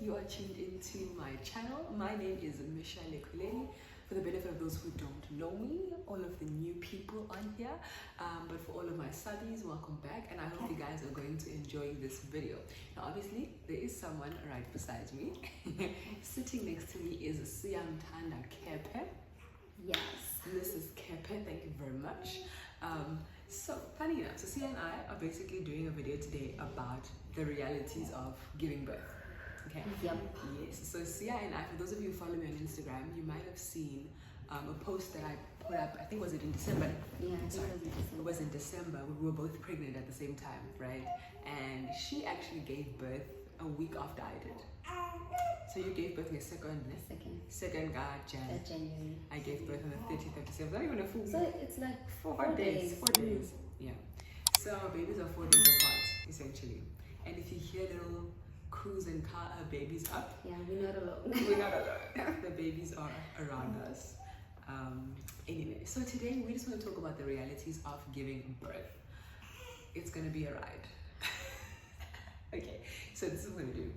You are tuned into my channel. My name is Misha Lekhuleni. For the benefit of those who don't know me, all of the new people on here, but for all of my subbies, welcome back, and I hope you guys are going to enjoy this video. Now obviously, there is someone right beside me. Sitting next to me is Siyamthanda Kepe. Yes. Mrs. Kepe, thank you very much. So funny enough, so Sia and I are basically doing a video today about the realities of giving birth. Okay. Yep. Yes. So Sia and I, for those of you who follow me on Instagram, you might have seen a post that I put up. I think was it in December? Yeah, I think Sorry. it was in December. It was in December. We were both pregnant at the same time, right? And she actually gave birth a week after I did. So you gave birth on the second January. I gave birth on the 30th of December. Not even a full week. So it's like 4 days. 4 days. Yeah. So our babies are 4 days apart, essentially. And if you hear little cruise and car babies up, yeah, we're not alone. we're not alone. The babies are around us. Anyway, so today we just want to talk about the realities of giving birth. It's gonna be a ride. Okay, so this is what we're gonna do.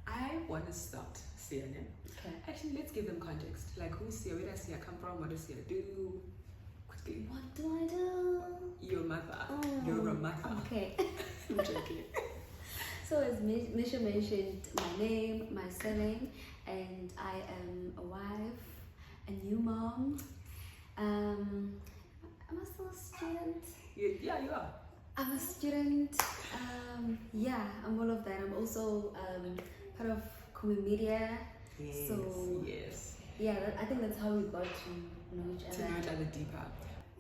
I want to start Sia. Okay. Actually, let's give them context. Like, who's Sia? Where does Sia come from? What does Sia do? Quickly. What do I do? Your mother. Oh, You're a mother. Okay. I'm joking. So as Misha mentioned, my name, my surname, and I am a wife, a new mom. Am I still a student? Yeah, you are. I'm a student. Yeah, I'm all of that. I'm also part of Kumi Media. Yes. So yes. yeah, I think that's how we got to know each other. To know each other deeper.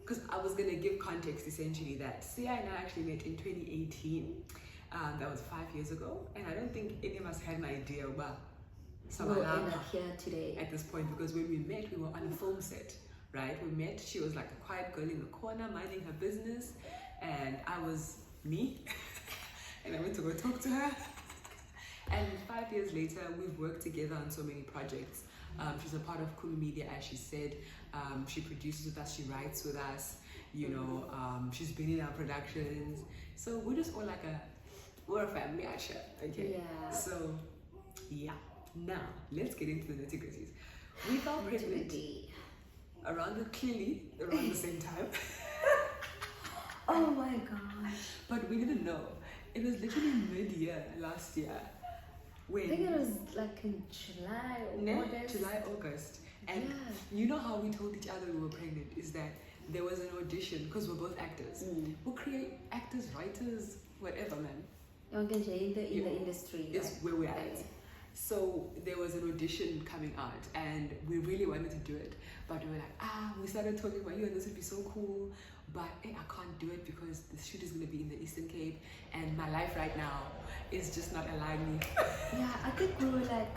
Because I was going to give context essentially that Sia and I actually met in 2018. That was 5 years ago. And I don't think any of us had an idea about we'll end up here today. At this point, because when we met, we were on a film set, right? We met, she was like a quiet girl in the corner minding her business. And I was me. And I went to go talk to her. And 5 years later, we've worked together on so many projects. She's a part of Kumi Media, as she said. She produces with us, she writes with us, you know, she's been in our productions. So we're just all like we're a family, actually. Okay. Yeah. So, yeah. Now, let's get into the nitty-gritties. We fell pregnant around the same time. Oh my gosh. But we didn't know. It was literally mid-year last year. When I think it was like in July or August. July, August. And yeah. you know how we told each other we were pregnant is that there was an audition, because we're both actors. We'll create actors, writers, whatever, man. In the industry. It's like, where we're at. So there was an audition coming out and we really wanted to do it. But we were like, we started talking about you and this would be so cool. But I can't do it because the shoot is going to be in the Eastern Cape and my life right now is just not allowing me. Yeah, I think we were like,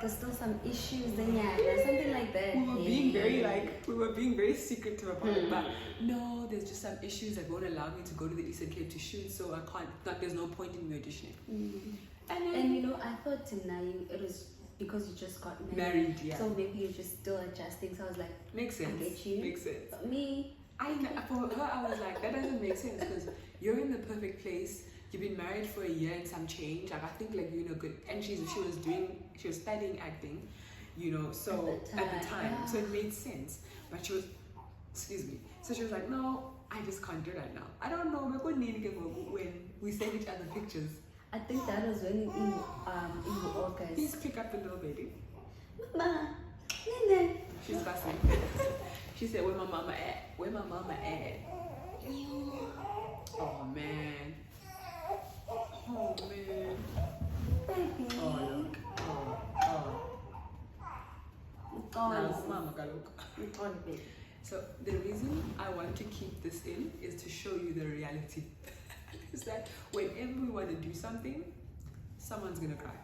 there's still some issues then, yeah, something like that. We were being very secretive about it, but no, there's just some issues that won't allow me to go to the Eastern Cape to shoot, so I can't, there's no point in me auditioning. And you know, I thought tonight it was because you just got married, yeah. So maybe you're just still adjusting, so I was like, makes sense. I get you. Makes sense. But me, for her, I was like, that doesn't make sense because you're in the perfect place. You've been married for a year and some change. Like I think like you're in a good, and she was studying acting, you know. So at the time, yeah. so it made sense. But she was, excuse me. So she was like, no, I just can't do that now. I don't know. When we send each other pictures. I think that was when in August. Please pick up the little baby. Mama, Nene. She's fussing. She said, "Where my mama at? Where my mama at?" Oh man. Oh man. Baby. Oh look. Mama, look. So the reason I want to keep this in is to show you the reality. Is that whenever we want to do something, someone's gonna cry.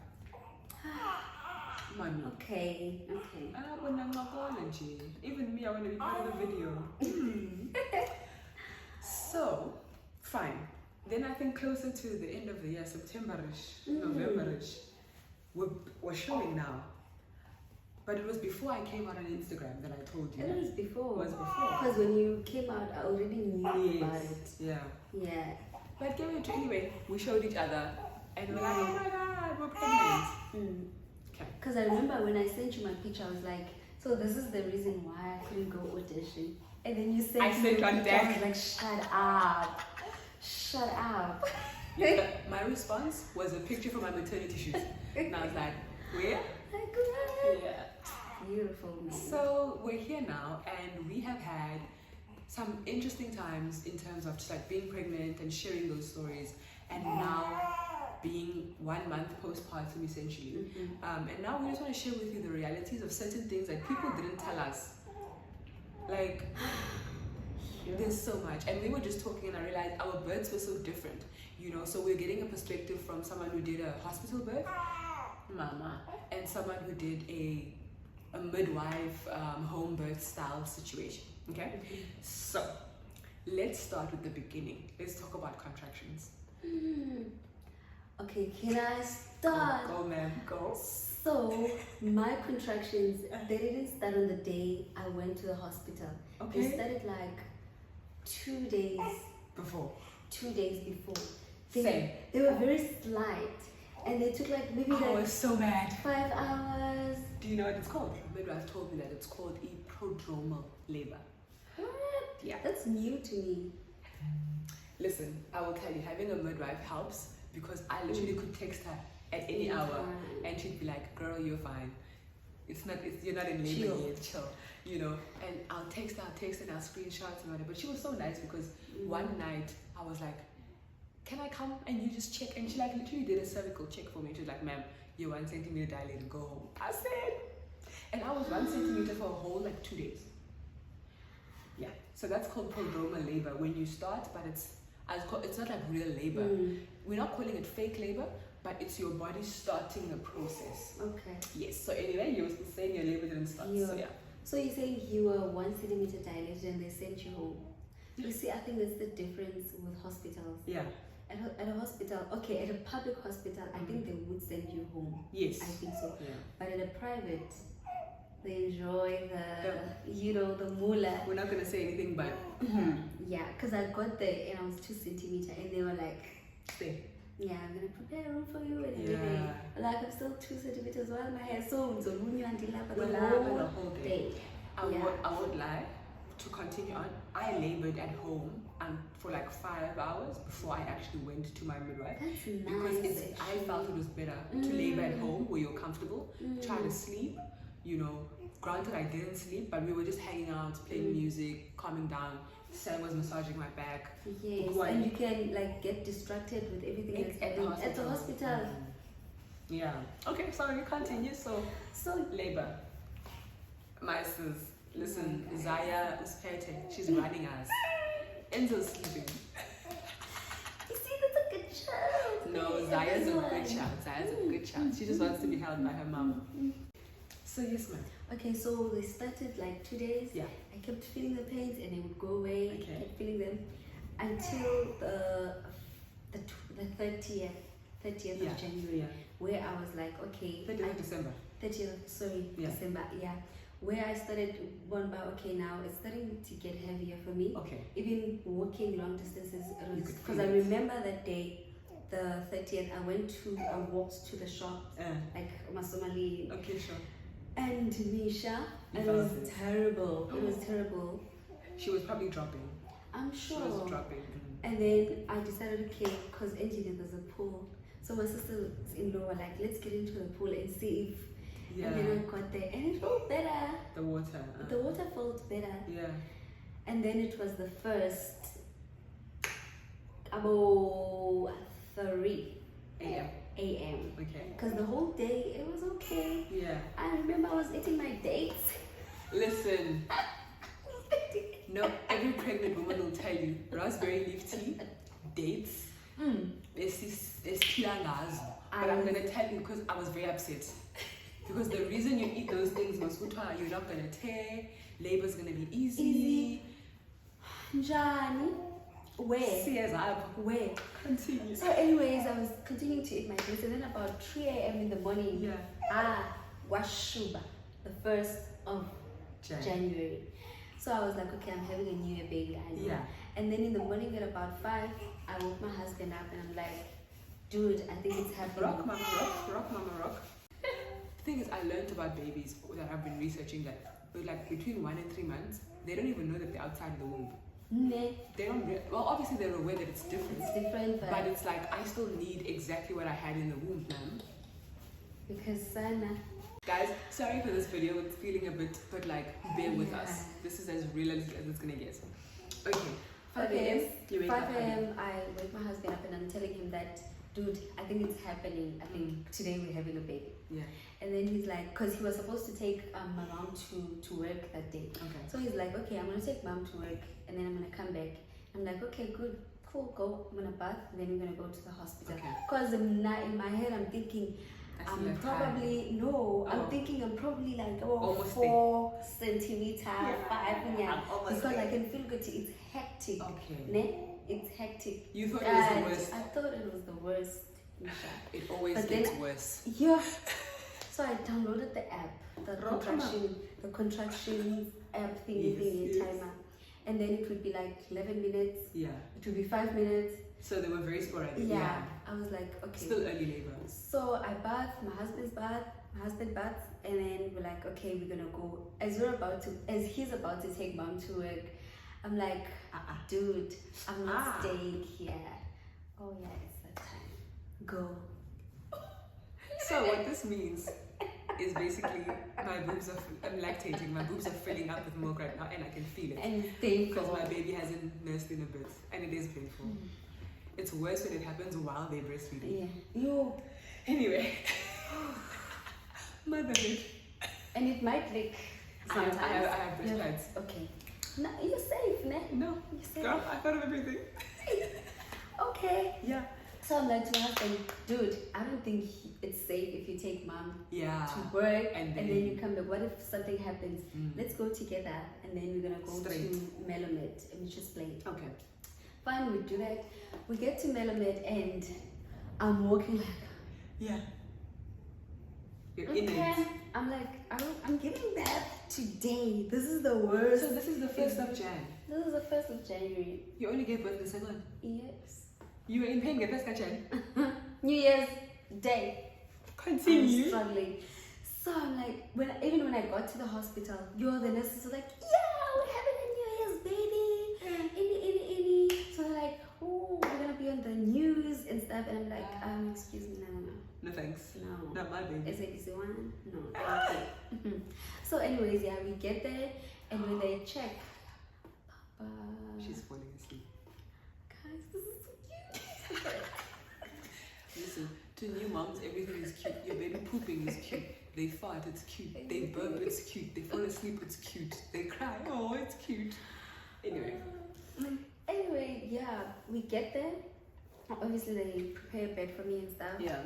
Mommy. Okay. Even me, I want to be part of the video. So, fine. Then I think closer to the end of the year, September-ish, November-ish, we're showing now. But it was before I came out on Instagram that I told you. It was before. It was before. Because when you came out, I already knew about it. Yeah. Yeah. But anyway, we showed each other And we're like, oh my god, we're pregnant. Okay. Because I remember when I sent you my picture, I was like, so this is the reason why I couldn't go audition. And then you sent I me sent the on picture, deck. I was like, shut up. Shut up. My response was a picture from my maternity shoot. And I was like, where? Like, what? Yeah. Beautiful. Man. So we're here now, and we have had some interesting times in terms of just like being pregnant and sharing those stories, and now being 1 month postpartum essentially. And now we just want to share with you the realities of certain things that people didn't tell us. Like, there's so much. And we were just talking and I realized our births were so different, you know. So we're getting a perspective from someone who did a hospital birth, mama, and someone who did a midwife home birth style situation. Okay, so let's start with the beginning. Let's talk about contractions. Okay, can I start? Go ma'am, go. So my contractions, they didn't start on the day I went to the hospital. Okay. They started like 2 days Before. 2 days before. Same. They were very slight, and they took like maybe I like was so mad. 5 hours. Do you know what it's called? The midwife told me that it's called a prodromal labor. What? Yeah. That's new to me. Listen, I will tell you, having a midwife helps because I literally could text her at any hour and she'd be like, girl, you're fine. You're not in labor Chill. yet, chill. You know, and I'll text and I'll screenshots and whatever. But she was so nice because one night I was like, can I come and you just check? And she like literally did a cervical check for me. She was like, ma'am, you're 1 centimeter dilated, go home. I said, and I was 1 centimeter for a whole like 2 days. Yeah, so that's called prodromal labor when you start, but it's not like real labor. We're not calling it fake labor, but it's your body starting the process. Okay. Yes. So anyway, you were saying your labor didn't start. Yeah. So yeah. So you're saying you were 1 centimeter dilated and they sent you home. You see, I think that's the difference with hospitals. Yeah. At a hospital, okay, at a public hospital, I think they would send you home. Yes. I think so. Yeah. But at a private, they enjoy the moolah. We're not gonna say anything, but Yeah, because I got there and I was 2 centimeter and they were like, stay. yeah, I'm gonna prepare a room for you and everything. Yeah. Like I'm still 2 centimeters while my hair so We'll the have whole the whole day. day. I would lie. To continue on, I labored at home for like 5 hours before I actually went to my midwife. That's Because nice. I felt it was better to labor at home where you're comfortable, try to sleep, you know. Granted, I didn't sleep, but we were just hanging out, playing music, calming down. Sam was massaging my back. Yes, and you can like get distracted with everything that's happening at the hospital. Yeah. Okay, sorry, continue. So labor. My sis, listen, Zaya Uspete, she's running us. Enzo's sleeping. You see, that's a good child. No, Zaya's a good child. Zaya's a good child. She just wants to be held by her mom. So yes, ma'am. Okay, so they started like 2 days. Yeah. I kept feeling the pains and they would go away. Okay. I kept feeling them until the 30th Yeah. of January, Yeah. where I was like, okay, 30th of December. 30th, sorry, Yeah. December, yeah. Where I started one by, okay, now it's starting to get heavier for me. Okay. Even walking long distances, You could because feel I it. remember that day, the 30th, I walked to the shop, like Masomali, Okay, sure. and Misha, You and it was felt it. terrible. It was terrible. She was probably dropping. I'm She sure. was dropping. And then I decided, okay, because Engine there's a pool. So my sister-in-law were like, let's get into the pool and see if. Yeah. And then I got there and it felt better. The water. The water felt better. Yeah. And then it was the first about 3 AM. a.m. Okay. Because the whole day it was okay. Yeah. I remember I was eating my dates. Listen. No, every pregnant woman will tell you raspberry leaf tea, dates, but I'm gonna tell you because I was very upset. Because the reason you eat those things, Masuta, you're not gonna tear, labor's gonna be easy. Njani? Where? Where? Continue. So anyways, I was continuing to eat my dates and then about 3 a.m. in the morning, Yeah. Washuba, the 1st of January. So I was like, okay, I'm having a new year baby. I know. Yeah. And then in the morning at about 5, I woke my husband up and I'm like, Dude, I think it's happening. Rock, mama, rock, mama, rock. The thing is, I learned about babies that I've been researching that, but like between 1 and 3 months, they don't even know that they're outside of the womb. They don't. Well, obviously they're aware that it's different. It's different, but it's like I still need exactly what I had in the womb, man. Because Sana. Guys, sorry for this video. It's feeling a bit, but like bear with us. This is as realistic as it's gonna get. Okay. 5 a.m. You wake 5 up. a.m. I wake my husband up and I'm telling him that, dude, I think it's happening. I think today we're having a baby. Yeah. And then he's like, because he was supposed to take my mom to work that day. Okay. So he's like, okay, I'm gonna take mom to work and then I'm gonna come back. I'm like, okay, good, cool, go. I'm gonna bath and then we're gonna go to the hospital. Because in my head I'm thinking, I'm probably I'm thinking I'm probably like almost 4 centimeters, 5 because I can feel good. It's hectic. Okay. Ne? It's hectic. You thought it was the worst. I thought it was the worst. Misha. It always gets worse. Yeah. So I downloaded the app, the contraction app thingy timer, and then it would be like 11 minutes. Yeah. It would be 5 minutes. So they were very sporadic. Yeah. I was like, okay. Still early labor. So I bath, my husband baths, and then we're like, okay, we're gonna go. As he's about to take mom to work, I'm like, dude, I'm not staying here. Oh yeah, it's that time. Go. So what this means is basically my boobs I'm lactating, my boobs are filling up with milk right now and I can feel it. And it's painful. Because my baby hasn't nursed in a bit and it is painful. It's worse when it happens while they're breastfeeding. Yeah. Anyway. Motherhood. And it might leak sometimes. I have breast pads. Okay. No, you're safe, ne? No. You're safe. Girl, I thought of everything. Okay. Yeah. So I'm like to my husband, dude, I don't think it's safe if you take mom to work and then you come back. What if something happens? Let's go together and then we're gonna go to Melomed and we just play. Okay. Fine, we do that. We get to Melomed and I'm walking like, yeah. You're in it. I'm like, I'm giving birth today. This is the worst. So this is the 1st of Jan. This is the 1st of January. You only gave birth the 2nd? Yes. You were in pain, get this Jan? New Year's Day. Continue. I'm struggling. So I'm like, even when I got to the hospital, the nurses were like, yeah, we're having a New Year's baby. Any. So they're like, oh, we're gonna be on the news and stuff. And I'm like, excuse me, no. No thanks. No. Not my baby. SABC one? No, thank you. So anyways, we get there and when they check, Papa. She's falling asleep. Guys, this is so cute. Listen, to new moms, everything is cute. Your baby pooping is cute. They fart, it's cute. They burp, it's cute. They fall asleep, it's cute. They cry, oh, it's cute. Anyway. Anyway, we get there. Obviously, they prepare a bed for me and stuff. Yeah.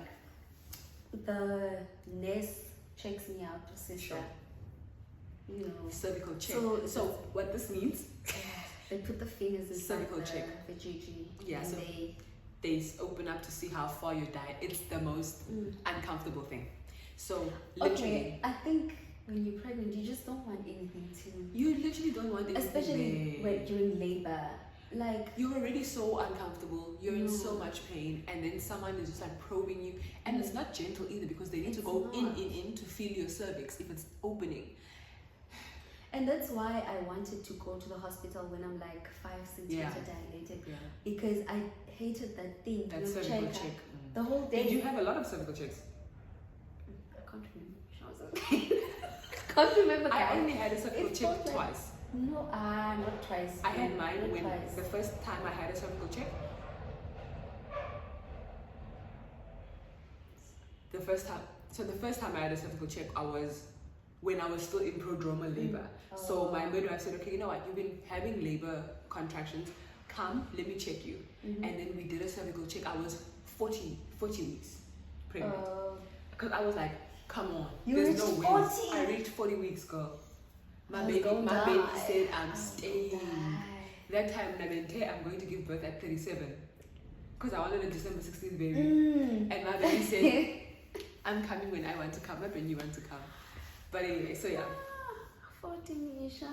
The nurse checks me out, sister. Sure. You know. Cervical check. So what this means? They put the fingers inside cervical check. The GG. Yeah. So they open up to see how far you die. It's the most uncomfortable thing. So literally. Okay, I think when you're pregnant, you just don't want anything to. You literally don't want anything. Especially when during labor. Like you're already so uncomfortable, you're in so much pain, and then someone is just like probing you, and it's not gentle either because they need to go in to feel your cervix if it's opening. And that's why I wanted to go to the hospital when I'm like 5 centimeters dilated, because I hated that thing. That cervical check. The whole day. Did you have a lot of cervical checks? I can't remember. Can't remember. I only had a cervical check twice. No, not twice. I had mine when twice. the first time I had a cervical check. The first time I had a cervical check, when I was still in prodromal labor. So my midwife said, okay, you know what, you've been having labor contractions, come, let me check you. And then we did a cervical check. I was 40 weeks pregnant. Because I was like, come on, there's no way. I reached 40 weeks, girl. My baby said I'm staying. That time when I went here, I'm going to give birth at 37. Because I wanted a December 16th baby. And my baby said, I'm coming when I want to come, not when you want to come. But anyway, so yeah. 40, Misha.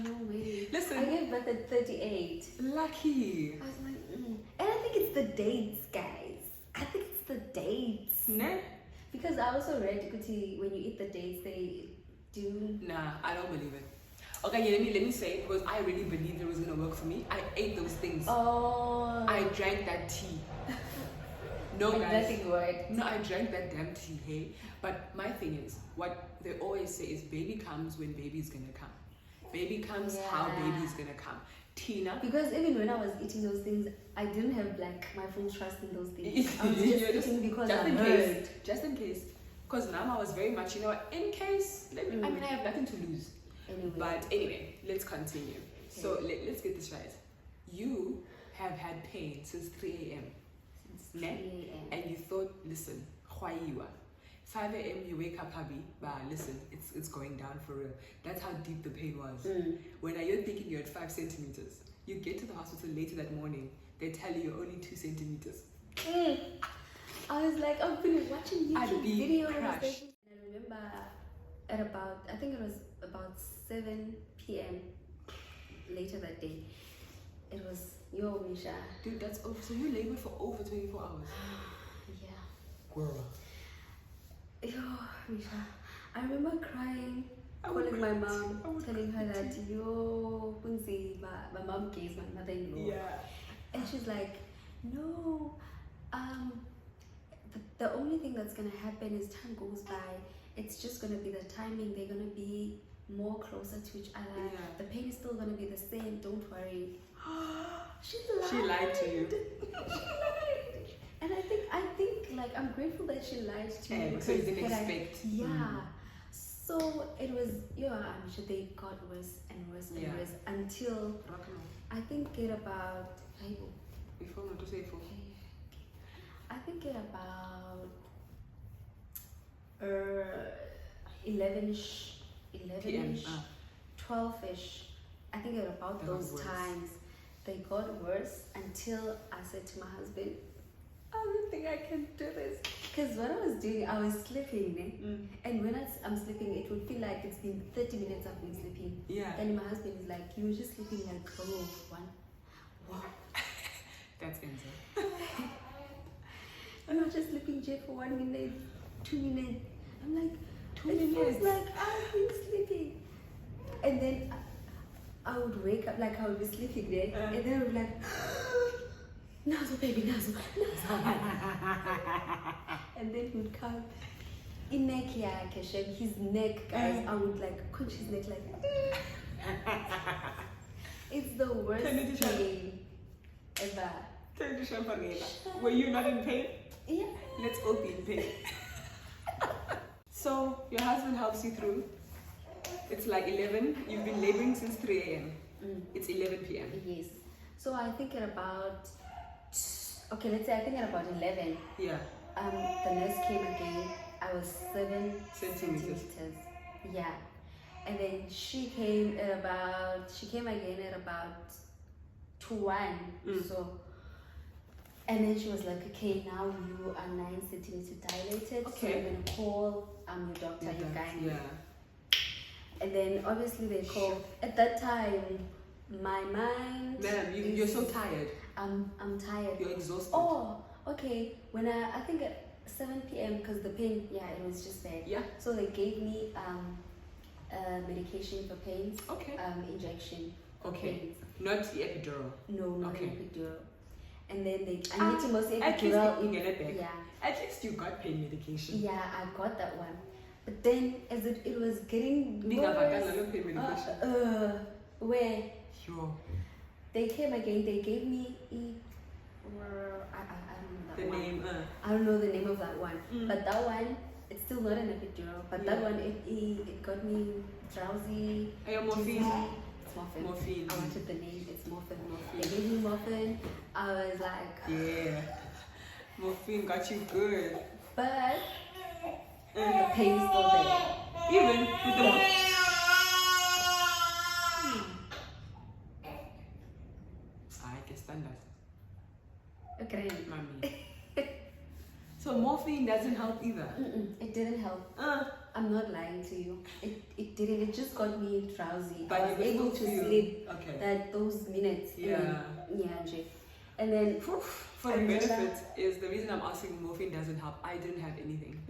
No way. Listen. I gave birth at 38. Lucky. I was like, And I think it's the dates, guys. I think it's the dates. Nah. Because I also read Kuti, when you eat the dates, they do. Nah, I don't believe it. Okay, yeah, let me say it because I really believed it was gonna work for me. I ate those things. Oh. I drank that tea. No, and guys. nothing worked. No, I drank that damn tea, hey. But my thing is, what they always say is baby comes when baby's gonna come. Baby comes how baby's gonna come. Tina. Because even when I was eating those things, I didn't have like my full trust in those things. I was just eating because just I in heard. case. Just in case. Because now I was very much, you know what, in case, I mean, I have nothing to lose. Anyway. But anyway, let's continue. Okay. So let's get this right. You have had pain since 3 a.m. Since 3 a.m. And you thought, listen, 5 a.m. you wake up, hubby, but listen, it's going down for real. That's how deep the pain was. When you're thinking you're at 5 centimeters, you get to the hospital later that morning, they tell you you're only 2 centimeters. I was like, I've been watching YouTube videos. And crushed. I remember at about, I think it was about 7 p.m. later that day, it was, yo, Misha. Dude, that's over. So you labored for over 24 hours? Yeah. Girl. Yo, Misha. I remember crying, calling my mom, telling her that, yo, Punzi, my mom case, my mother-in-law. Yeah. And she's like, no, the only thing that's gonna happen is time goes by. It's just gonna be the timing. They're gonna be more closer to each other. Yeah. The pain is still gonna be the same. Don't worry. She lied to you. She lied. And I think like I'm grateful that she lied to me. So you didn't expect. Yeah. So it was, I'm sure they got worse and worse and worse until I think at about Before not to say for. I think at about 11ish, 12ish. I think at about those times they got worse until I said to my husband, I don't think I can do this. Because what I was doing, I was sleeping, and when I'm sleeping, it would feel like it's been 30 minutes I've been sleeping. Yeah. And my husband is like, you were just sleeping like, wow. That's insane. You were just sleeping, Jay, for 1 minute, 2 minutes. I'm like, 2 it minutes. feels like I've been sleeping. And then I would wake up, like I would be sleeping there, and then I would be like, Nazo, baby, Nazo. And then he would come. In neck, his neck, guys, I would like punch his neck like, it's the worst pain ever. Were you not in pain? Yeah. Let's all be in pain. So your husband helps you through. It's like 11. You've been laboring since 3 a.m. It's 11 p.m. Yes. So I think at about, let's say I think at about 11. Yeah. The nurse came again. I was 7 Centimeters. Yeah. And then she came again at about 1. So, and then she was like, okay, now you are 9 centimeters dilated. Okay. So you're going to call your doctor, your gynae. Yeah. And then obviously they called. At that time, my mind. Ma'am, you're so tired. I'm tired. You're exhausted. Oh, okay. When I think at 7 p.m. because the pain, it was just bad. Yeah. So they gave me medication for pains. Okay. Injection. For Okay. pains. Not the epidural. No, not Okay. epidural. And then I need to mostly at least epidural. you get it back. Yeah. At least you got pain medication. Yeah, I got that one. But then as it was getting Pain worse, medication. where Sure. they came again, they gave me I don't know that The one. name. I don't know the name of that one. But that one, it's still not an epidural. But that one, it got me drowsy. Morphine. dizzy. It's morphine. Morphine. I wanted the name. It's morphine. They gave me morphine. I was like, Yeah. Morphine got you good. but the pain is still there. Even with the morphine. I can stand that. Okay. Mommy. So morphine doesn't help either. It didn't help. I'm not lying to you. It didn't. It just got me drowsy. But I was you able could to feel- sleep Okay. that those minutes. Yeah. Yeah, Jay. And then For the benefit is the reason I'm asking morphine doesn't help. I didn't have anything.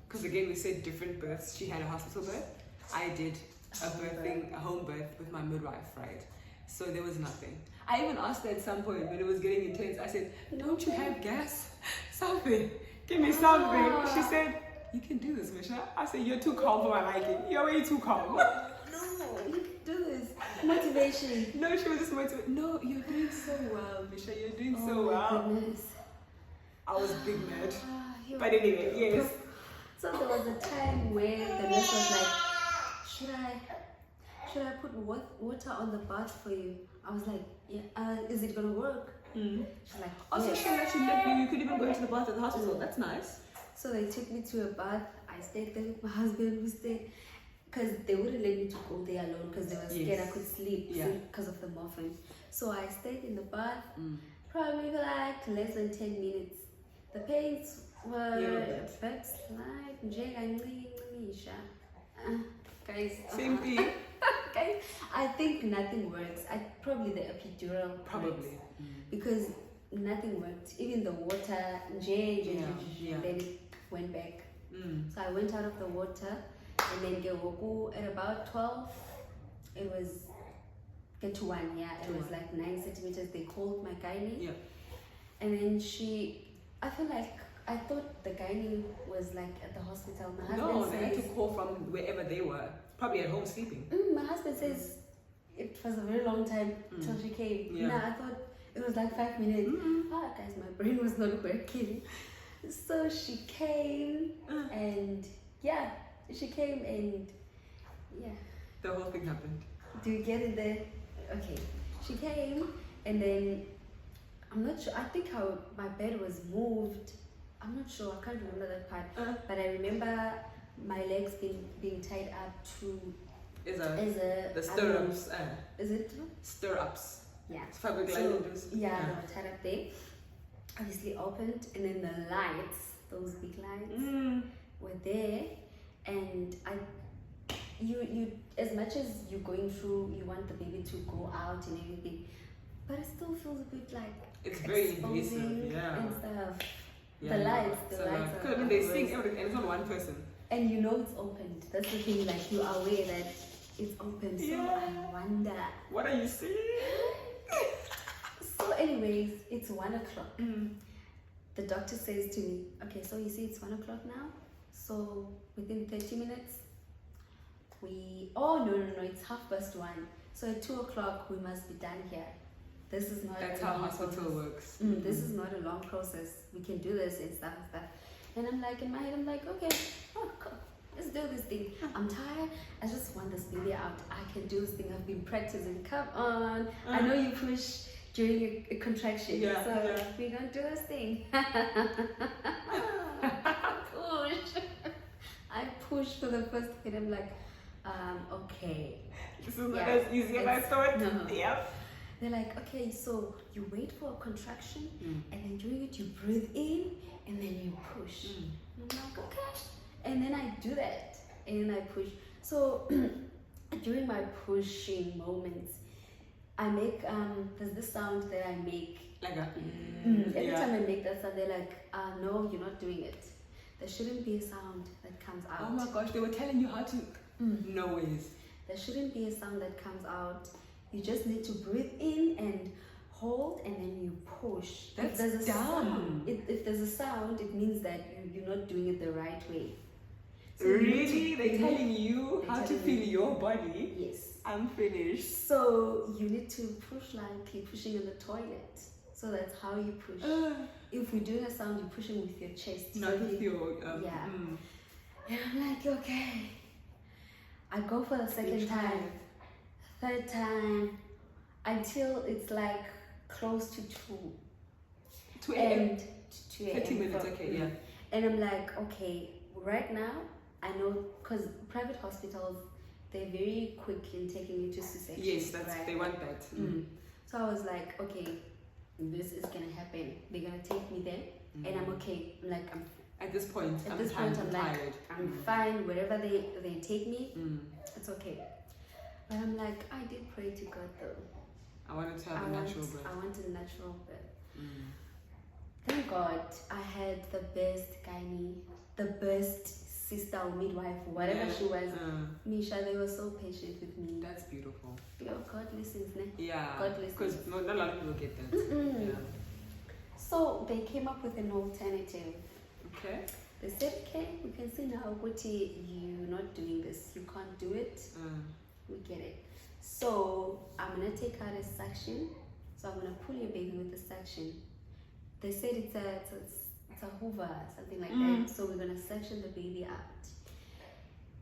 Because again, we said different births. She had a hospital birth. I did a home birth with my midwife, right? So there was nothing. I even asked her at some point when it was getting intense. I said, "Don't you have gas? Something. Give me something." She said, "You can do this, Misha." I said, "You're too calm for my liking. You're way too calm." No, you can do this. Motivation. No, she was just motivated. No, you're doing so well, Misha. You're doing so well. Goodness. I was big mad. You're But anyway, yes. So there was a time where the nurse was like, should I put water on the bath for you? I was like, yeah. Is it gonna work? She's like, Also, yes. she actually let you could even go into the bath at the hospital. That's nice. So they took me to a bath. I stayed there with my husband. We stayed because they wouldn't let me to go there alone because they were scared I could sleep because of the morphine. So I stayed in the bath probably like less than 10 minutes. The pains were backslide. Misha. Guys, Same thing. guys, I think nothing works. Probably the epidural. Probably. Works because nothing worked. Even the water, then it went back. So I went out of the water and then at about 12, it was get to 1, it was like 9 centimeters. They called my gynae. And then I thought the gynae was like at the hospital. My husband they had to call from wherever they were. Probably at home sleeping. My husband says it was a very long time till she came. I thought it was like 5 minutes. Guys, my brain was not working. So she came and the whole thing happened. Do you get it there? Okay. She came and then I'm not sure. I think how my bed was moved. I'm not sure. I can't remember that part. But I remember my legs being tied up to the stirrups. Is it stirrups? Yeah. Fabric So, linings. they were tied up there. Obviously opened, and then the lights, those big lights, were there, and you as much as you're going through, you want the baby to go out and everything, but it still feels a bit like it's very invasive, and stuff. The lights because I mean they sing everything, and it's not one person. And you know it's opened. That's the thing. Like you are aware that it's open. So I wonder. What are you seeing? So, anyways, it's 1 o'clock. The doctor says to me, "Okay, so you see it's 1 o'clock now. So within 30 minutes, no, it's 1:30. So at 2 o'clock we must be done here. This is not. That's how hospital works. This is not a long process. We can do this and stuff. And I'm like, in my head, I'm like, okay, cool. Let's do this thing. I'm tired. I just want this baby out. I can do this thing. I've been practicing. Come on. I know you push during a contraction. So we're going to do this thing. Push. I pushed for the first bit. I'm like, okay. This is not as easy as I thought. No. Yep. They're like, okay, so you wait for a contraction, and then during it you breathe in, and then you push. And I'm like, okay. And then I do that, and then I push. So during my pushing moments, I make there's this sound that I make. Like a every time I make that sound, they're like, no, you're not doing it. There shouldn't be a sound that comes out. Oh my gosh, they were telling you how to. No ways. There shouldn't be a sound that comes out. You just need to breathe in and hold, and then you push. That's if there's a dumb. sound, if there's a sound, it means that you're not doing it the right way. So really? They're telling you how to feel your body? Yes. I'm finished. So you need to push like you're pushing in the toilet. So that's how you push. If we're doing a sound, you're pushing with your chest. Not with your... And I'm like, okay. I go for the second time. Third time, until it's like close to 2 a.m. 2 a.m. 30 minutes, okay, And I'm like, okay, right now, I know, because private hospitals, they're very quick in taking you to C-section. Yes, they want that. So I was like, okay, this is gonna happen. They're gonna take me there, and I'm okay. I'm like, at this point, I'm tired. like, I'm fine. Wherever they take me, it's okay. But I'm like, I did pray to God though. I wanted to have a natural birth. I wanted a natural birth. Mm. Thank God I had the best gynae, the best sister or midwife, whatever she was. Misha, they were so patient with me. That's beautiful. Yo, God listens, ne? Yeah. God listens. Because not a lot of people get that. Yeah. So they came up with an alternative. Okay. They said, okay, we can see now, Guti, you're not doing this. You can't do it. We get it. So I'm going to take out a suction. So I'm going to pull your baby with the suction. They said it's a hoover, something like that. So we're going to suction the baby out.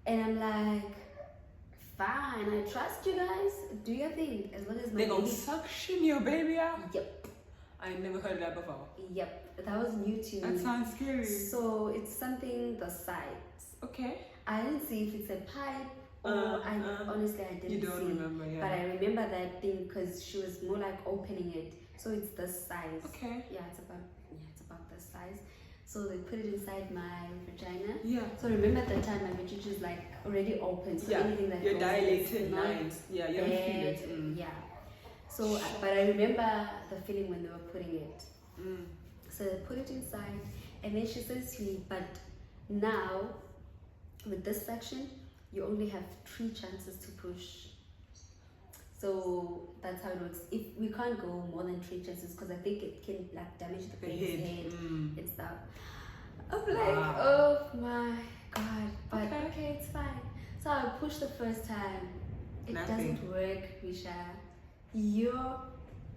And I'm like, fine, I trust you guys. Do your thing. As long as my They're going to baby... suction your baby out? Yep. I never heard that before. Yep. That was new to me. That sounds scary. So it's something the sides. Okay. I didn't see if it's a pipe or honestly I didn't see. You don't remember, yeah. But I remember that thing because she was more like opening it. So it's the size. Okay. Yeah, it's about the size. So they put it inside my vagina. Yeah. So remember at the time my vagina is like already open. So anything that you're goes dilated lines. Yeah, you don't feel it. Yeah. So, but I remember the feeling when they were putting it. So they put it inside, and then she says to me, but now with this section, you only have 3 chances to push. So that's how it works. If we can't go more than 3 chances, because I think it can like damage the baby's head and stuff. I'm like, oh my God. But okay, it's fine. So I pushed the first time. It doesn't work, Misha.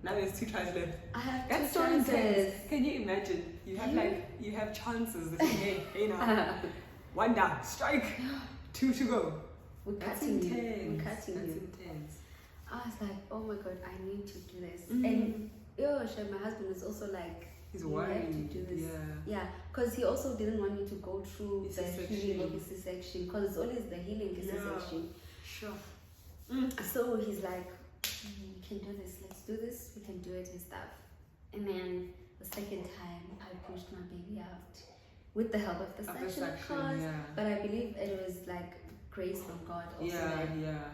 Now there's 2 tries left. I have That's 2 so chances. intense. Can you imagine? You have chances. This hey now. 1 down, strike. 2 to go. That's intense. That's intense. I was like, oh my God, I need to do this. And my husband was also like, he's worried. To do this. Yeah, because he also didn't want me to go through the healing of his C-section, because it's always the healing of C-section. Sure. So he's like, we can do this, let's do this, we can do it and stuff. And then the second time I pushed my baby out with the help of the suction, of course. But I believe it was like grace from God also.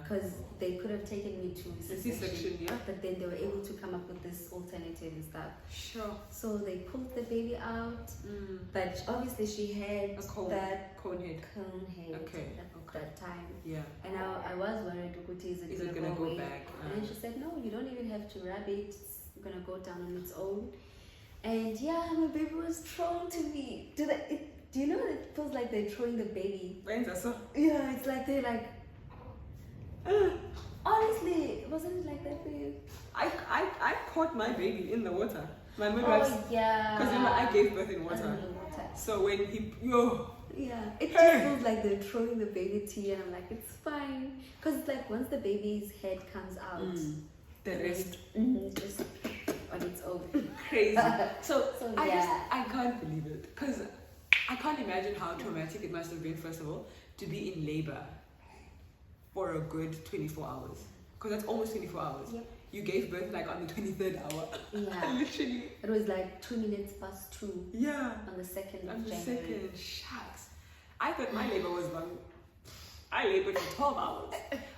Because they could have taken me to C-section, but then they were able to come up with this alternative and stuff. Sure. So they pulled the baby out, but obviously she had a cone head. Okay. At that time. Yeah. And I was worried, is it gonna go away? back? And then she said, no, you don't even have to rub it. It's gonna go down on its own. And yeah, my baby was thrown to me. Do you know it feels like they're throwing the baby? Yeah, it's like they're like. Honestly, wasn't it like that for you? I caught my baby in the water. My midwife. Oh yeah. Because remember I gave birth in water. So when yeah, it just feels like they're throwing the baby to you, and I'm like, it's fine. Because it's like once the baby's head comes out, the rest just on its own. Crazy. So I can't believe it. Because I can't imagine how traumatic it must have been, first of all, to be in labor for a good 24 hours. Because that's almost 24 hours. Yep. You gave birth like on the 23rd hour. Yeah. Literally. It was like 2 minutes past 2. Yeah. On the 2nd of On the January. 2nd. Shucks. I thought my labor was long. I labored for 12 hours.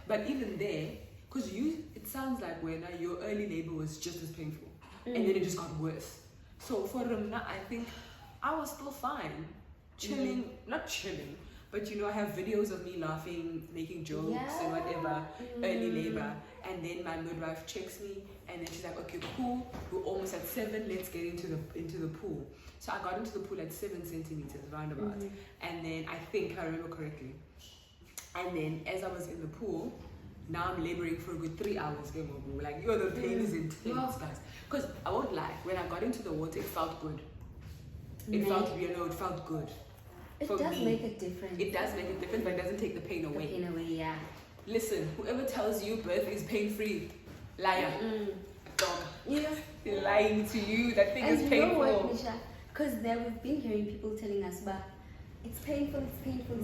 But even there, because it sounds like when your early labor was just as painful. And then it just got worse. So for Ramna, I think I was still fine. Chilling, not chilling, but I have videos of me laughing, making jokes and whatever, early labor. And then my midwife checks me, and then she's like, okay, cool, we're almost at 7, let's get into the pool. So I got into the pool at 7 centimeters, roundabout. And then I think, if I remember correctly, and then as I was in the pool, now I'm laboring for a good 3 hours. Like, the pain is intense, guys. Because I won't lie, when I got into the water, it felt good. It felt good. It does make a difference. It does make a difference, but it doesn't take the pain away. The pain away, yeah. Listen, whoever tells you birth is pain-free, liar. Dog. Yeah. They're lying to you. That thing is painful. And you know what, Misha? Because now we've been hearing people telling us, but it's painful, it's painful.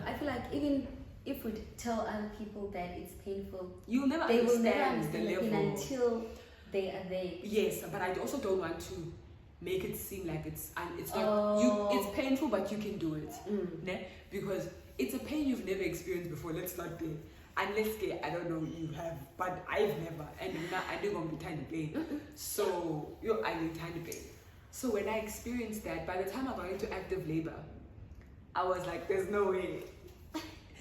I feel like even if we tell other people that it's painful, they will never understand the level until they are there. Yes, but I also don't want to make it seem like it's not it's painful, but you can do it. Because it's a pain you've never experienced before. Let's start there. Unless I don't know you have, but I've never, and now I don't want to be tiny pain. So I need tiny pain. So when I experienced that, by the time I got into active labor, I was like, there's no way.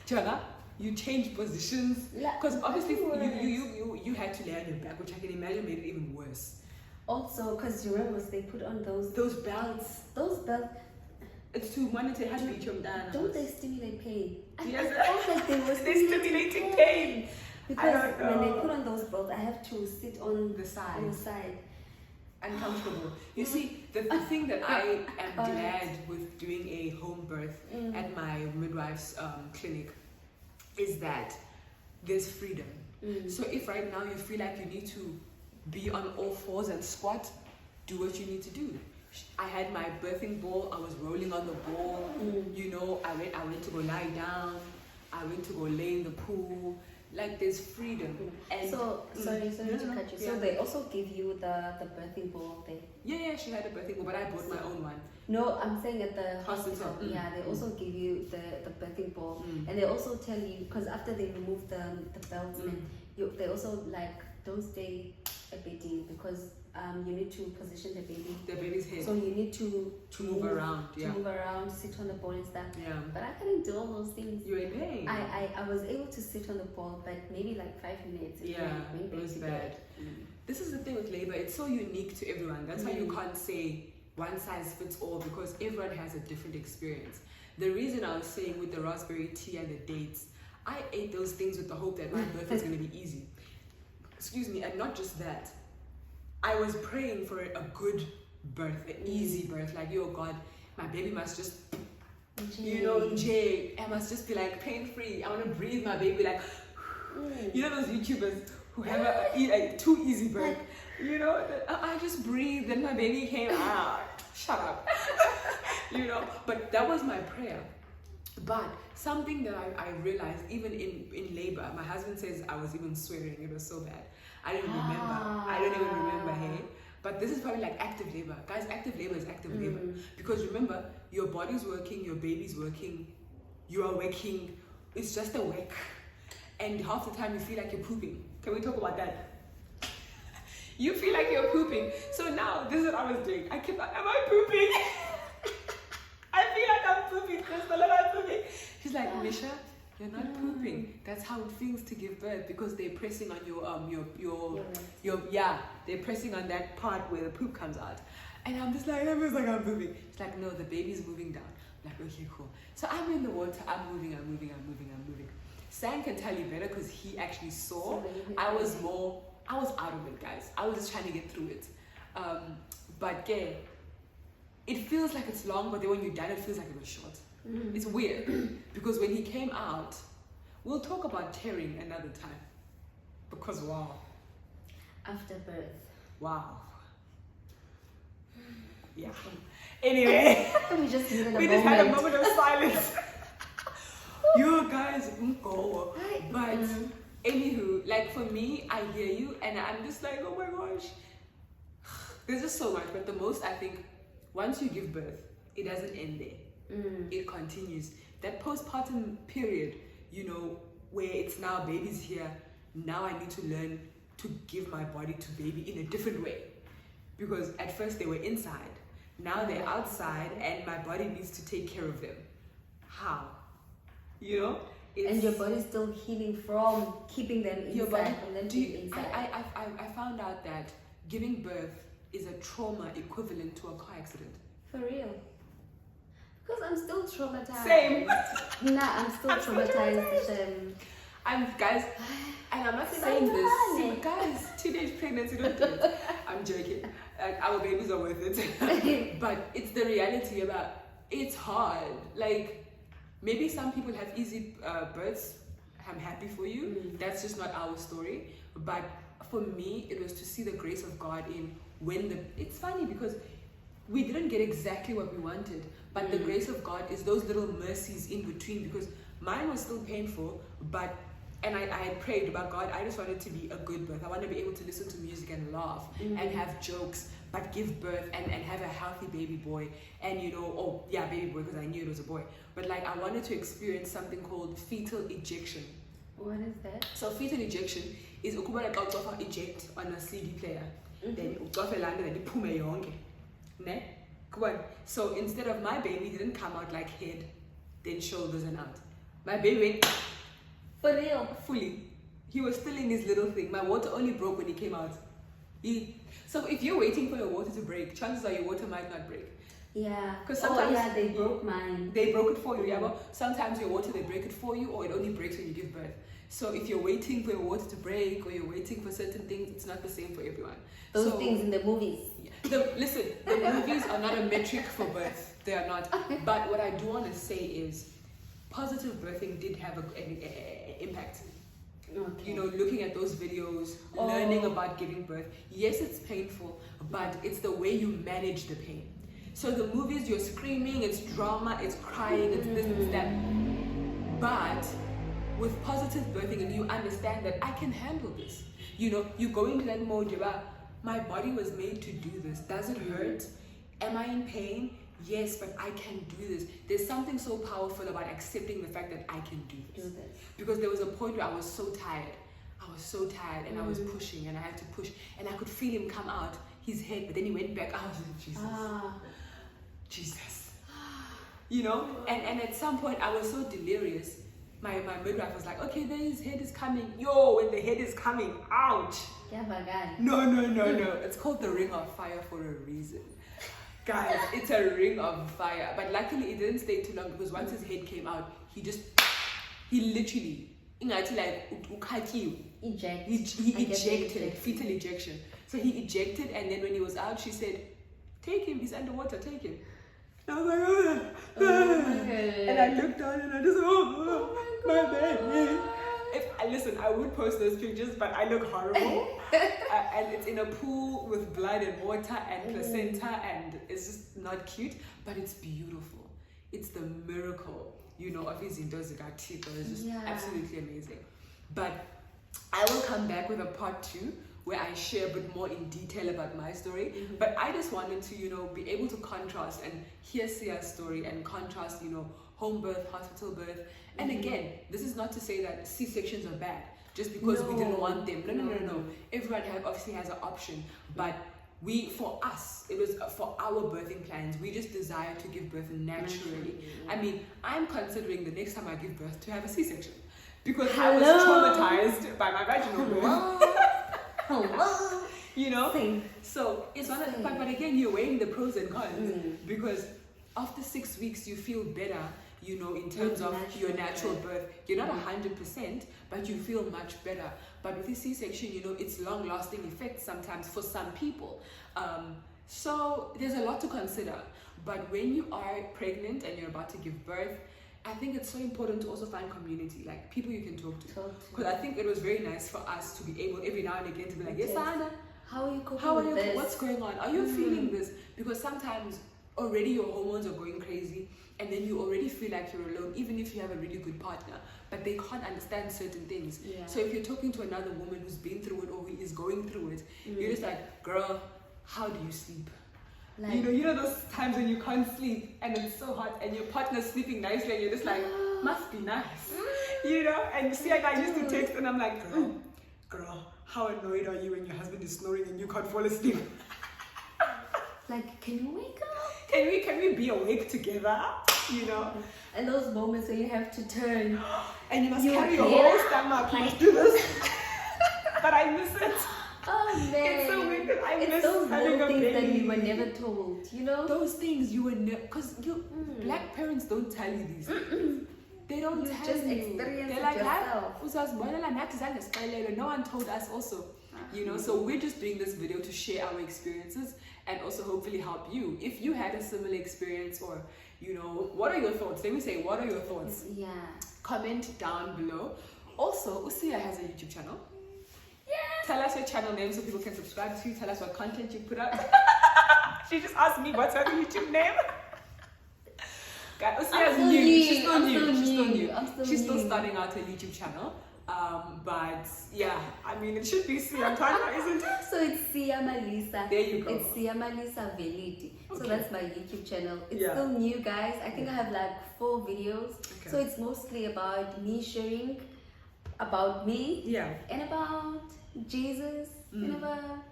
Jana, you change positions because obviously you had to lay on your back, which I can imagine made it even worse. Also, because you remember they put on those belts. Those belts. It's to monitor how to beat them down. Don't they stimulate pain? Yes, I felt like they were stimulating pain. Because when they put on those belts, I have to sit on the side. Uncomfortable. You see, the thing that I am glad with doing a home birth at my midwife's clinic is that there's freedom. So if right now you feel like you need to be on all fours and squat, do what you need to do. I had my birthing ball, I was rolling on the ball, I went to go lie down, I went to go lay in the pool. Like there's freedom. And so sorry to cut you. So they also give you the birthing ball thing. Yeah, she had a birthing ball, but I bought my own one. No, I'm saying at the hospital. Yeah, they also give you the birthing ball, and they also tell you, because after they remove the belts, they also like don't stay a baby because you need to position the baby's head. So you need to move around, sit on the ball and stuff. Yeah. But I couldn't do all those things. You were pain. I was able to sit on the ball, but maybe like 5 minutes. It was bad. This is the thing with labor, it's so unique to everyone. That's why you can't say one size fits all, because everyone has a different experience. The reason I was saying with the raspberry tea and the dates, I ate those things with the hope that my birth was going to be easy. Excuse me, and not just that. I was praying for a good birth, an easy birth. Like, yo, God, my baby must just, I must just be like pain-free. I want to breathe my baby like, those YouTubers who have a too easy birth. I just breathed and my baby came out. Shut up. But that was my prayer. But something that I realized, even in labor, my husband says I was even swearing. It was so bad. I don't even remember, hey? But this is probably like active labor. Guys, active labor is active labor. Because remember, your body's working, your baby's working, you are working. It's just a work. And half the time you feel like you're pooping. Can we talk about that? You feel like you're pooping. So now, this is what I was doing. I kept like, am I pooping? I feel like I'm pooping, Crystal, am I pooping? She's like, Misha, you're not pooping. That's how it feels to give birth, because they're pressing on they're pressing on that part where the poop comes out. And I'm just like, I'm pooping. It's like, no, the baby's moving down. I'm like, okay, cool. So I'm in the water, I'm moving. Sam can tell you better because he actually saw. I was out of it, guys. I was just trying to get through it. But yeah, it feels like it's long, but then when you're done, it feels like it was short. It's weird because when he came out, we'll talk about tearing another time. Because wow. After birth. Wow. Yeah. Anyway, we just had a moment of silence. You guys go. But anywho, like for me, I hear you and I'm just like, oh my gosh. There's just so much. But the most, I think, once you give birth, it doesn't end there. It continues. That postpartum period, where it's now baby's here, now I need to learn to give my body to baby in a different way. Because at first they were inside, now they're outside and my body needs to take care of them. How? And your body's still healing from keeping them inside. Your body, from them being inside. I found out that giving birth is a trauma equivalent to a car accident. For real? Because I'm still traumatized. Same. I'm still traumatized. Guys, and I'm not saying this. Guys, teenage pregnancy, don't do it. I'm joking. Our babies are worth it. But it's the reality about it's hard. Like, maybe some people have easy births. I'm happy for you. That's just not our story. But for me, it was to see the grace of God in it's funny because we didn't get exactly what we wanted, but the grace of God is those little mercies in between, because mine was still painful, and I had prayed about God, I just wanted to be a good birth. I want to be able to listen to music and laugh and have jokes, but give birth and have a healthy baby boy. And baby boy, because I knew it was a boy. But like, I wanted to experience something called fetal ejection. What is that? So fetal ejection is ukubona xa ucofa eject on a CD player. Then ucofe lana then iphume yonke. Ne? Kubona. So instead of my baby didn't come out like head, then shoulders and out. My baby went For real? fully. He was still in his little thing. My water only broke when he came out. So if you're waiting for your water to break, chances are your water might not break. Yeah. Because sometimes they broke mine. They broke it for you, yeah. But sometimes your water, they break it for you, or it only breaks when you give birth. So if you're waiting for your water to break, or you're waiting for certain things, it's not the same for everyone. Those things in the movies. Listen, the movies are not a metric for birth. They are not. But what I do want to say is, positive birthing did have an impact. Okay. You know, looking at those videos, learning about giving birth. Yes, it's painful, but it's the way you manage the pain. So the movies, you're screaming, it's drama, it's crying, it's this, it's that. But with positive birthing, and you understand that I can handle this. You know, you go into that mode, my body was made to do this. Does it hurt? Am I in pain? Yes, but I can do this. There's something so powerful about accepting the fact that I can do this. Because there was a point where I was so tired. And I was pushing and I had to push. And I could feel him come out, his head, but then he went back out. Jesus. You know? And at some point I was so delirious. My midwife was like, okay, there his head is coming. Yo, when the head is coming, ouch. No. It's called the ring of fire for a reason. Guys, it's a ring of fire. But luckily it didn't stay too long, because once his head came out, he literally, he ejected, fetal ejection. So he ejected, and then when he was out, she said, take him, he's underwater, take him. And I was like, and I looked down and I just, my baby. Listen, I would post those pictures, but I look horrible. And it's in a pool with blood and water and placenta, and it's just not cute, but it's beautiful. It's the miracle, you know, of his indozigati. It's just absolutely amazing. But I will come back with a part 2 where I share a bit more in detail about my story. But I just wanted to, you know, be able to contrast and hear Sia's story and contrast, you know, home birth, hospital birth. And again, this is not to say that C-sections are bad just because we didn't want them. No. Everyone obviously has an option, but for us, it was for our birthing plans. We just desire to give birth naturally. I mean, I'm considering the next time I give birth to have a C-section because I was traumatized by my vaginal birth. You know? Same. So it's one of the, but again, you're weighing the pros and cons because after 6 weeks you feel better, you know, in terms of your natural birth. You're not 100%, but you feel much better. But with the C-section, you know, it's long-lasting effects sometimes for some people. So there's a lot to consider. But when you are pregnant and you're about to give birth, I think it's so important to also find community, like people you can talk to. Because I think it was very nice for us to be able every now and again to be like, yes, Anna, how are you coping with this? What's going on? Are you feeling this? Because sometimes already your hormones are going crazy, and then you already feel like you're alone, even if you have a really good partner, but they can't understand certain things. So if you're talking to another woman who's been through it or who is going through it, you're just like, girl, how do you sleep? Like, you know those times when you can't sleep and it's so hot and your partner's sleeping nicely and you're just like, must be nice. You know, and you see, like, I used to text and I'm like, girl, how annoyed are you when your husband is snoring and you can't fall asleep? Like, can you wake up? Can we be awake together? You know? And those moments where you have to turn and you must carry your whole stomach like do this. But I miss it. Oh man, it's so weird. I miss those having a things baby. that we were never told, you know? Those things you were never, because black parents don't tell you these things. They don't tell just you. experience They're it like, yourself. no one told us also. You know, so we're just doing this video to share our experiences and also hopefully help you. If you had a similar experience, or, you know, what are your thoughts? Let me say, what are your thoughts? Yeah. Comment down below. Also, Usia has a YouTube channel. Yeah. Tell us your channel name so people can subscribe to you. Tell us what content you put up. She just asked me what's her YouTube name. God, Usia's new. She's still new. She's still starting out her YouTube channel. But yeah, I mean, it should be Siantana, isn't it? So it's Sia Malisa. There you go. It's Sia Malisa Veliti. Okay. So that's my YouTube channel. It's still new, guys. I think I have like 4 videos. Okay. So it's mostly about me sharing about me. Yeah. And about Jesus. And about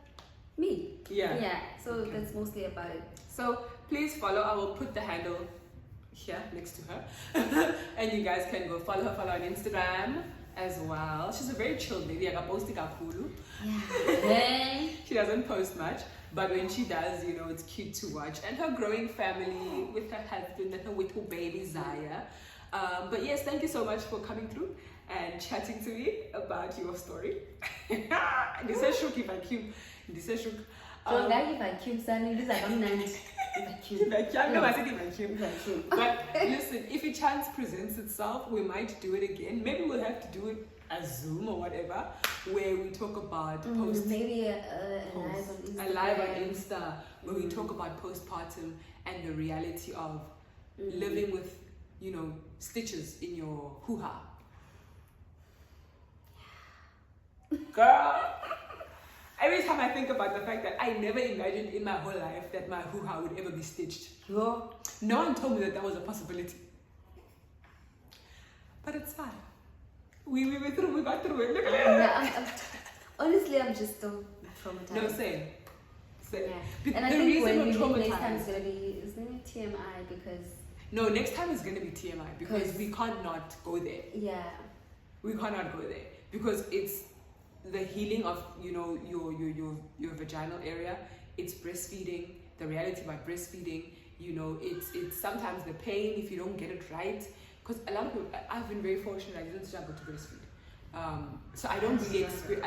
me. Yeah. Yeah. So that's mostly about it. So please follow. I will put the handle here next to her. And you guys can go follow her, follow on Instagram as well. She's a very chill lady. I got posting kakhulu. Yeah. She doesn't post much, but when she does, you know, it's cute to watch. And her growing family with her husband and her little baby Zaya. But yes, thank you so much for coming through and chatting to me about your story. This is shook if I cute. This is shook. So that if I cute something, this I don't know. If I cute. No, I said if I cute. But listen, if a chance presents itself, we might do it again. Maybe we'll have to do it as Zoom or whatever, where we talk about maybe a live on Insta, where we talk about postpartum and the reality of living with, you know, stitches in your hoo-ha. Girl, every time I think about the fact that I never imagined in my whole life that my hoo-ha would ever be stitched. No one told me that was a possibility. But it's fine. We got through it. Look at it. Honestly, I'm just still traumatized. No, same. Yeah. And I think when we meet next time it's gonna be TMI because... No, next time is gonna be TMI because we can't not go there. Yeah. We cannot go there because it's the healing of, you know, your vaginal area. It's breastfeeding, the reality about breastfeeding, you know, it's sometimes the pain if you don't get it right. Because a lot of people, I've been very fortunate, I didn't struggle to breastfeed. So I don't really experience,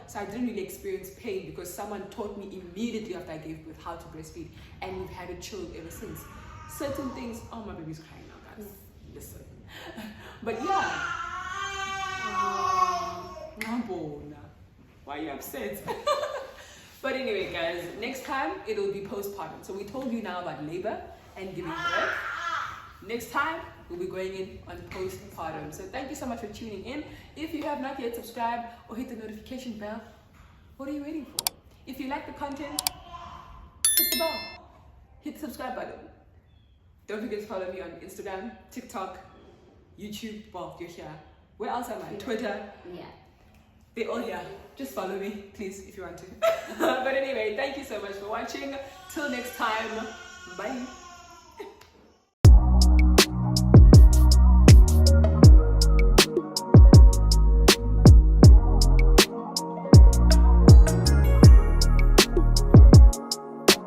so I didn't really experience pain because someone taught me immediately after I gave birth how to breastfeed, and we've had it chilled ever since. Certain things, oh, my baby's crying now, guys. Listen. But yeah. Why are you upset? But anyway, guys, next time it'll be postpartum. So we told you now about labor and giving birth. Next time we'll be going in on postpartum. So thank you so much for tuning in. If you have not yet subscribed or hit the notification bell, what are you waiting for? If you like the content, hit the bell. Hit the subscribe button. Don't forget to follow me on Instagram, TikTok, YouTube. Well, you're here. Where else am I? Twitter. Yeah. They're all here. Just follow me, please, if you want to. But anyway, thank you so much for watching. Till next time. Bye.